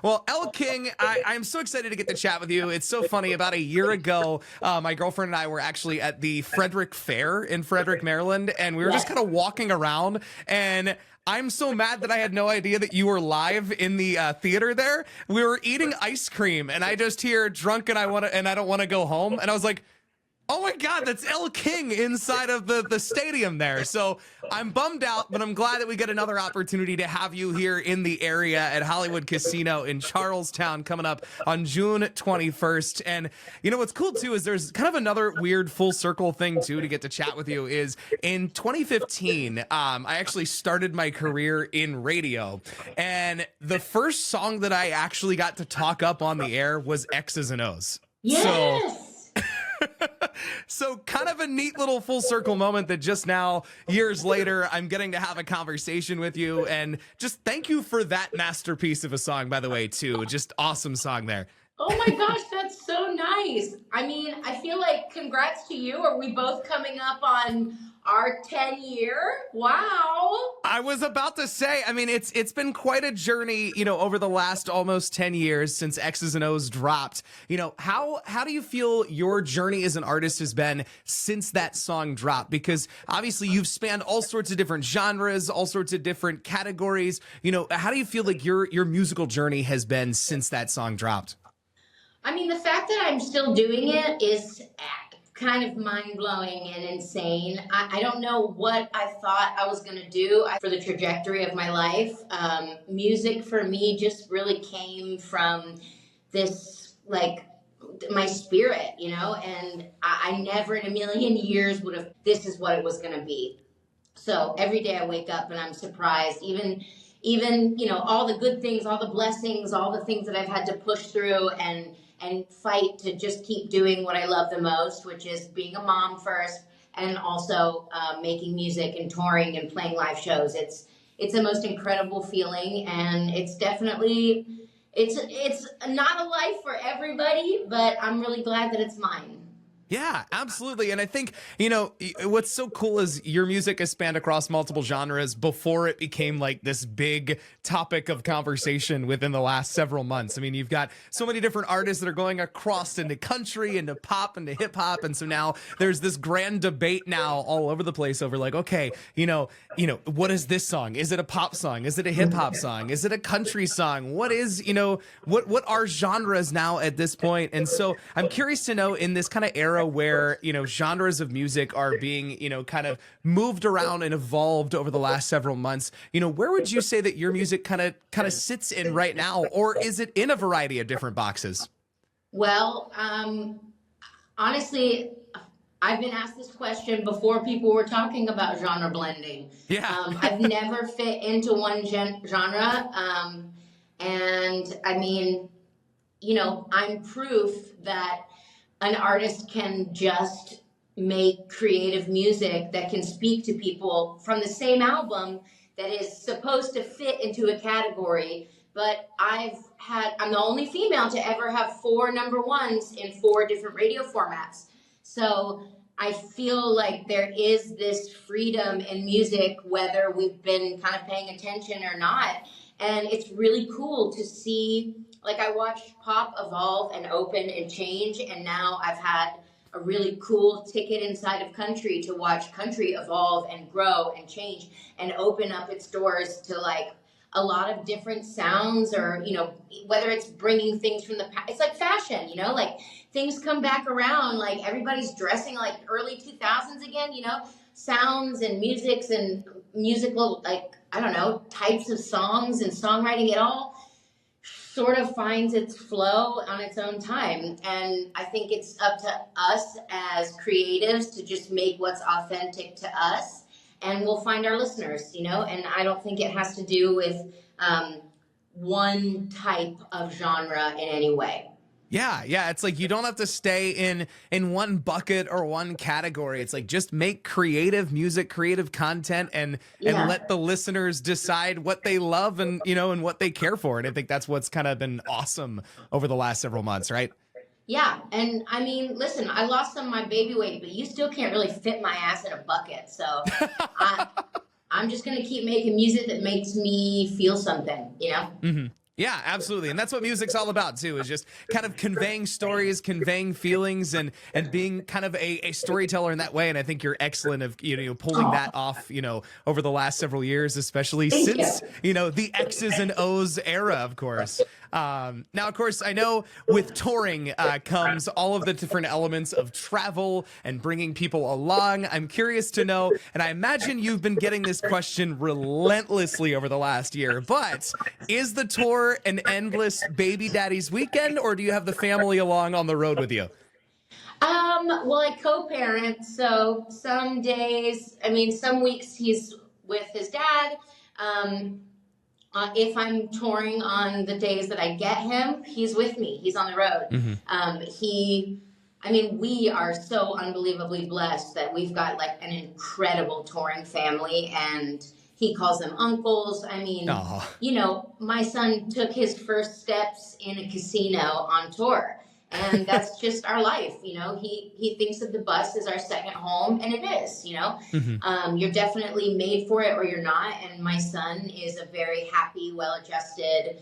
Well, Elle King, I'm so excited to get to chat with you. It's so funny. About a year ago, my girlfriend and I were actually at the Frederick Fair in Frederick, Maryland, and we were just kind Yes. of walking around. And I'm so mad that I had no idea that you were live in the theater there. We were eating ice cream, and I just hear drunk and I don't want to go home. And I was like, oh my God, that's Elle King inside of the stadium there. So I'm bummed out, but I'm glad that we get another opportunity to have you here in the area at Hollywood Casino in Charlestown coming up on June 21st. And you know what's cool too is there's kind of another weird full circle thing too to get to chat with you is in 2015, I actually started my career in radio. And the first song that I actually got to talk up on the air was X's and O's. So Yes. So kind of a neat little full circle moment that just now, years later, I'm getting to have a conversation with you. And just thank you for that masterpiece of a song, by the way, too. Just awesome song there. Oh my gosh, that's so nice. I mean, I feel like congrats to you. Are we both coming up on our 10-year? Wow. I was about to say, I mean, it's been quite a journey, over the last almost 10 years since X's and O's dropped. How do you feel your journey as an artist has been since that song dropped? Because obviously you've spanned all sorts of different genres, all sorts of different categories. How do you feel like your musical journey has been since that song dropped? I mean, the fact that I'm still doing it is kind of mind-blowing and insane. I don't know what I thought I was going to do for the trajectory of my life. Music for me just really came from this, like, my spirit, and I never in a million years would have, this is what it was going to be. So every day I wake up and I'm surprised, even all the good things, all the blessings, all the things that I've had to push through and fight to just keep doing what I love the most, which is being a mom first, and also making music and touring and playing live shows. It's the most incredible feeling, and it's definitely it's not a life for everybody, but I'm really glad that it's mine. Yeah, absolutely. And I think, what's so cool is your music has spanned across multiple genres before it became like this big topic of conversation within the last several months. I mean, you've got so many different artists that are going across into country, into pop, into hip hop. And so now there's this grand debate now all over the place over like, okay, what is this song? Is it a pop song? Is it a hip hop song? Is it a country song? What is, what are genres now at this point? And so I'm curious to know in this kind of era where genres of music are being kind of moved around and evolved over the last several months, where would you say that your music kind of sits in right now, or is it in a variety of different boxes? Well, honestly, I've been asked this question before people were talking about genre blending. Yeah. I've never fit into one genre. And I mean, I'm proof that an artist can just make creative music that can speak to people from the same album that is supposed to fit into a category. But I'm the only female to ever have 4 number ones in 4 different radio formats. So I feel like there is this freedom in music, whether we've been kind of paying attention or not. And it's really cool to see, like, I watched pop evolve and open and change, and now I've had a really cool ticket inside of country to watch country evolve and grow and change and open up its doors to, like, a lot of different sounds, or, whether it's bringing things from the past. It's like fashion, like things come back around, like everybody's dressing like early 2000s again, sounds and musics and musical, like, I don't know, types of songs and songwriting. It all sort of finds its flow on its own time. And I think it's up to us as creatives to just make what's authentic to us, and we'll find our listeners, and I don't think it has to do with one type of genre in any way. Yeah. It's like you don't have to stay in one bucket or one category. It's like just make creative music, creative content, and let the listeners decide what they love and and what they care for. And I think that's what's kind of been awesome over the last several months, right? Yeah, and I mean, listen, I lost some of my baby weight, but you still can't really fit my ass in a bucket. So I'm just gonna keep making music that makes me feel something, Mm-hmm. Yeah, absolutely. And that's what music's all about too, is just kind of conveying stories, conveying feelings, and being kind of a storyteller in that way. And I think you're excellent of pulling Oh, that off, over the last several years, especially thank you. since, the X's and O's era, of course. Now, of course, I know with touring comes all of the different elements of travel and bringing people along. I'm curious to know, and I imagine you've been getting this question relentlessly over the last year, but is the tour an endless baby daddy's weekend, or do you have the family along on the road with you? Well, I co-parent, so some days, I mean, some weeks he's with his dad. Um, if I'm touring on the days that I get him, he's with me. He's on the road. Hmm. I mean, we are so unbelievably blessed that we've got like an incredible touring family, and he calls them uncles. I mean, Oh, my son took his first steps in a casino on tour. And that's just our life, He thinks of the bus as our second home, and it is. hmm. You're definitely made for it or you're not. And my son is a very happy, well-adjusted,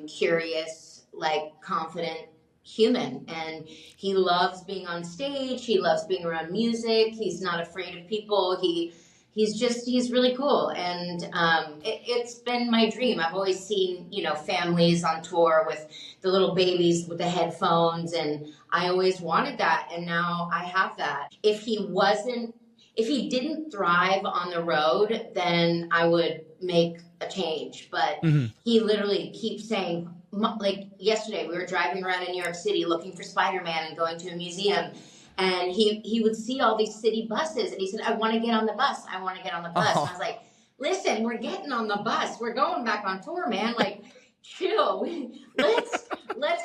curious, like confident human, and he loves being on stage. He loves being around music. He's not afraid of people. He's really cool, and it's been my dream. I've always seen families on tour with the little babies with the headphones, and I always wanted that, and now I have that. If he didn't thrive on the road, then I would make a change. But Hmm. he literally keeps saying, like yesterday, we were driving around in New York City looking for Spider-Man and going to a museum. And he would see all these city buses, and he said, "I want to get on the bus. I want to get on the bus." And I Oh, was like, "Listen, we're getting on the bus. We're going back on tour, man. Like, chill. let's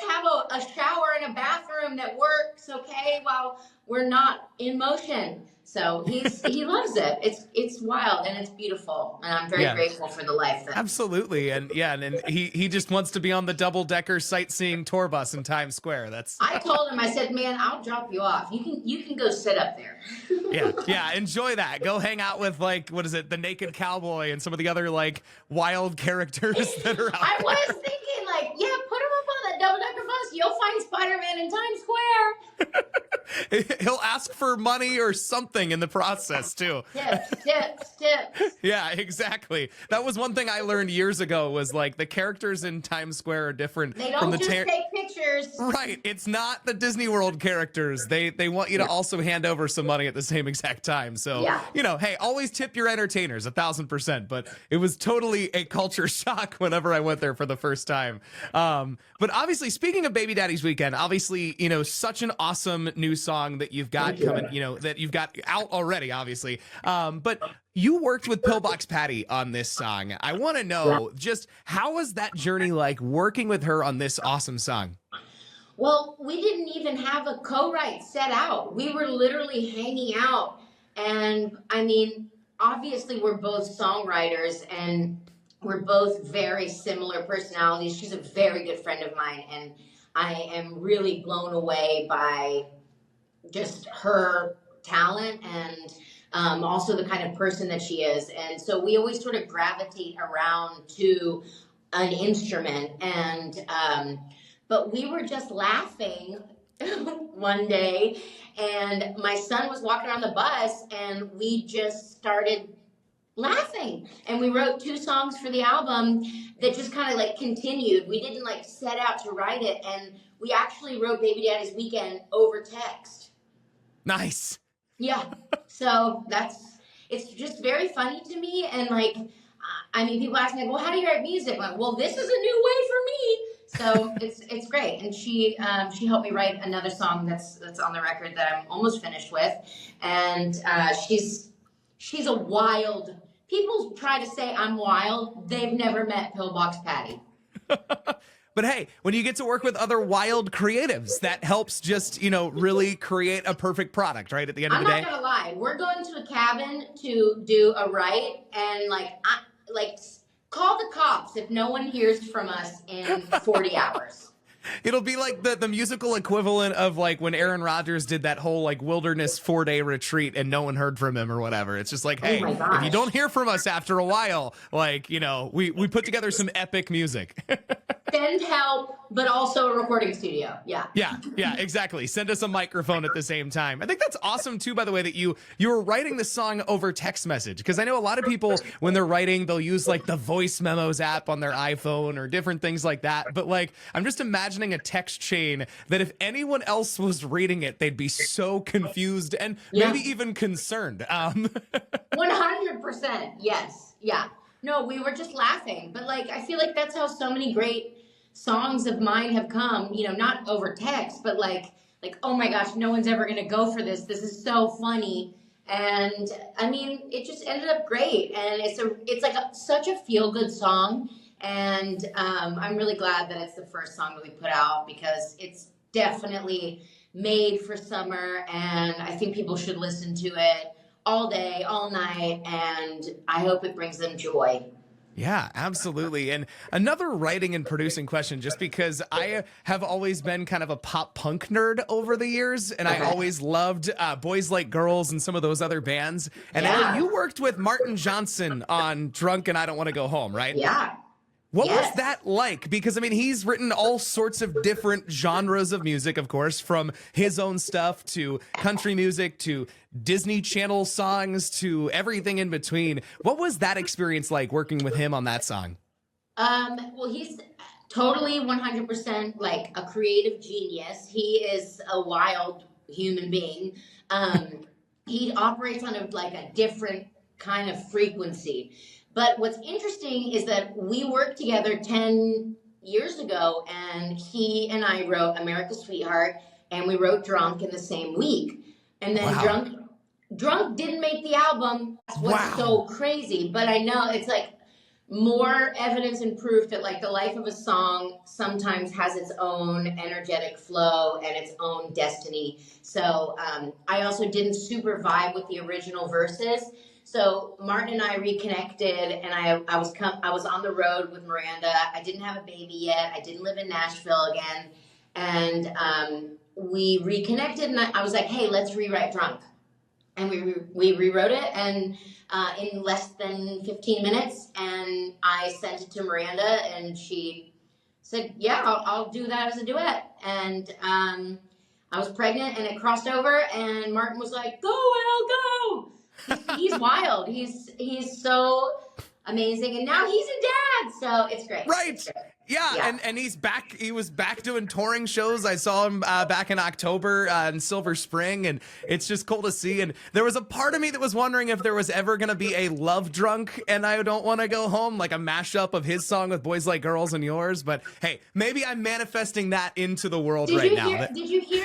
have a shower and a bathroom that works, okay, while we're not in motion." So he loves it. It's wild and it's beautiful, and I'm very yeah. grateful for the life that Absolutely. And yeah, and he just wants to be on the double-decker sightseeing tour bus in Times Square. That's I told him. I said, "Man, I'll drop you off. You can go sit up there." yeah, yeah, enjoy that. Go hang out with, like, what is it, the Naked Cowboy and some of the other like wild characters that are out I there. was thinking, like, yeah, put him up on that double-decker bus. You'll find Spider-Man in Times Square. He'll ask for money or something in the process too. Tips. Yeah, exactly. That was one thing I learned years ago, was like the characters in Times Square are different They from don't the just take pictures. Right. It's not the Disney World characters. They want you to also hand over some money at the same exact time. So, Yeah. hey, always tip your entertainers 1,000%. But it was totally a culture shock whenever I went there for the first time. But obviously, speaking of Baby Daddy's Weekend, obviously, such an awesome new song that you've got Thank you. coming, that you've got out already, obviously. But you worked with Pillbox Patty on this song. I want to know, just how was that journey like, working with her on this awesome song? Well, we didn't even have a co-write set out. We were literally hanging out. And I mean, obviously, we're both songwriters and we're both very similar personalities. She's a very good friend of mine, and I am really blown away by just her talent and also the kind of person that she is. And so we always sort of gravitate around to an instrument. And but we were just laughing one day, and my son was walking on the bus, and we just started laughing. And we wrote 2 songs for the album that just kind of like continued. We didn't like set out to write it, and we actually wrote Baby Daddy's Weekend over text. Nice. Yeah. So it's just very funny to me. And like, I mean, people ask me, like, well, how do you write music? I'm like, well, this is a new way for me. So it's great. And she helped me write another song that's on the record that I'm almost finished with. And she's a wild, people try to say I'm wild. They've never met Pillbox Patty. But hey, when you get to work with other wild creatives, that helps just, really create a perfect product, right? At the end of I'm the not day. gonna lie. We're going to a cabin to do a write, and call the cops if no one hears from us in 40 hours. It'll be like the musical equivalent of like when Aaron Rodgers did that whole like wilderness 4-day retreat and no one heard from him or whatever. It's just like, Oh hey, my if you gosh. don't hear from us after a while, like, we put together some epic music. Send help, but also a recording studio. Yeah. Yeah, exactly. Send us a microphone at the same time. I think that's awesome too, by the way, that you were writing the song over text message. Because I know a lot of people, when they're writing, they'll use like the voice memos app on their iPhone or different things like that. But like, I'm just imagining a text chain that if anyone else was reading it, they'd be so confused and Yeah. maybe even concerned. 100%. Yes. Yeah. No, we were just laughing. But like, I feel like that's how so many great songs of mine have come, not over text, but like, oh my gosh, no one's ever going to go for this. This is so funny. And I mean, it just ended up great. And it's like such a feel good song. And I'm really glad that it's the first song that we put out because it's definitely made for summer. And I think people should listen to it all day, all night. And I hope it brings them joy. Yeah, absolutely. And another writing and producing question, just because I have always been kind of a pop punk nerd over the years, and I always loved Boys Like Girls and some of those other bands. And I know you worked with Martin Johnson on Drunk and I Don't Want to Go Home, right? Yeah. What was that like? Because, I mean, he's written all sorts of different genres of music, of course, from his own stuff to country music to Disney Channel songs to everything in between. What was that experience like working with him on that song? Well, he's totally 100% like a creative genius. He is a wild human being. He operates on a different kind of frequency. But what's interesting is that we worked together 10 years ago, and he and I wrote America's Sweetheart, and we wrote Drunk in the same week. And then Drunk didn't make the album. That's what's so crazy. But I know it's like more evidence and proof that like the life of a song sometimes has its own energetic flow and its own destiny. So I also didn't super vibe with the original verses. So Martin and I reconnected, and I was on the road with Miranda. I didn't have a baby yet. I didn't live in Nashville again, and we reconnected. And I was like, "Hey, let's rewrite Drunk," and we rewrote it, and in less than 15 minutes. And I sent it to Miranda, and she said, "Yeah, I'll do that as a duet." And I was pregnant, and it crossed over, and Martin was like, "Go, Elle, go!" He's wild. He's so amazing, and now he's a dad, so it's great. Right. It's great. Yeah, and he's back. He was back doing touring shows. I saw him back in October in Silver Spring, and it's just cool to see. And there was a part of me that was wondering if there was ever going to be a Love Drunk and I Don't Want to Go Home, like a mashup of his song with Boys Like Girls and yours. But hey, maybe I'm manifesting that into the world right now. Did you hear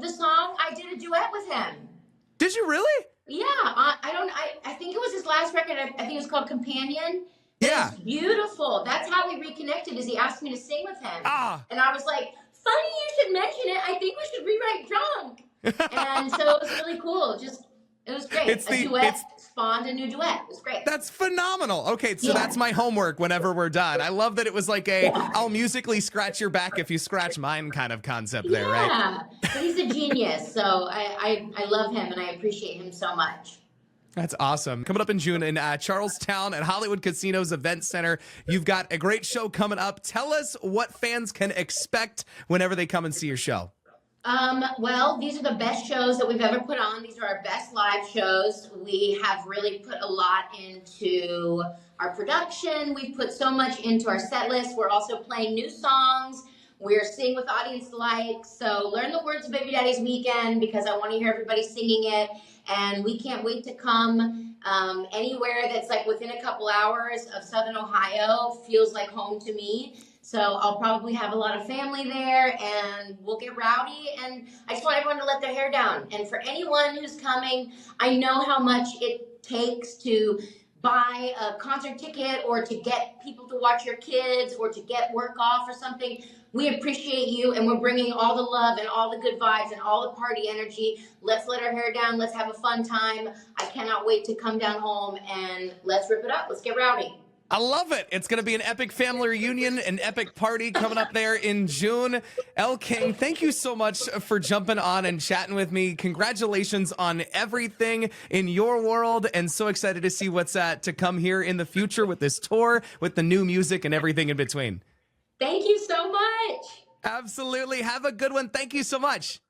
the song? I did a duet with him. Did you really? Yeah, I think it was his last record. I think it was called Companion. Yeah. It's beautiful. That's how we reconnected, is he asked me to sing with him. And I was like, funny you should mention it. I think we should rewrite Drunk. And so it was really cool. It was great. A duet spawned a new duet. It was great. That's phenomenal. Okay, so that's my homework whenever we're done. I love that it was like I'll musically scratch your back if you scratch mine kind of concept there, right? Yeah, but he's a genius. So I love him, and I appreciate him so much. That's awesome. Coming up in June in Charlestown at Hollywood Casino's Event Center, you've got a great show coming up. Tell us what fans can expect whenever they come and see your show. Well, these are the best shows that we've ever put on. These are our best live shows. We have really put a lot into our production. We've put so much into our set list. We're also playing new songs. We're singing with audience delight. So learn the words of Baby Daddy's Weekend, because I want to hear everybody singing it. And we can't wait to come anywhere that's like within a couple hours of Southern Ohio. Feels like home to me. So I'll probably have a lot of family there, and we'll get rowdy. And I just want everyone to let their hair down. And for anyone who's coming, I know how much it takes to buy a concert ticket or to get people to watch your kids or to get work off or something. We appreciate you, and we're bringing all the love and all the good vibes and all the party energy. Let's let our hair down. Let's have a fun time. I cannot wait to come down home, and let's rip it up. Let's get rowdy. I love it. It's going to be an epic family reunion, an epic party coming up there in June. Elle King, thank you so much for jumping on and chatting with me. Congratulations on everything in your world, and so excited to see what's to come here in the future with this tour, with the new music and everything in between. Thank you so much. Absolutely. Have a good one. Thank you so much.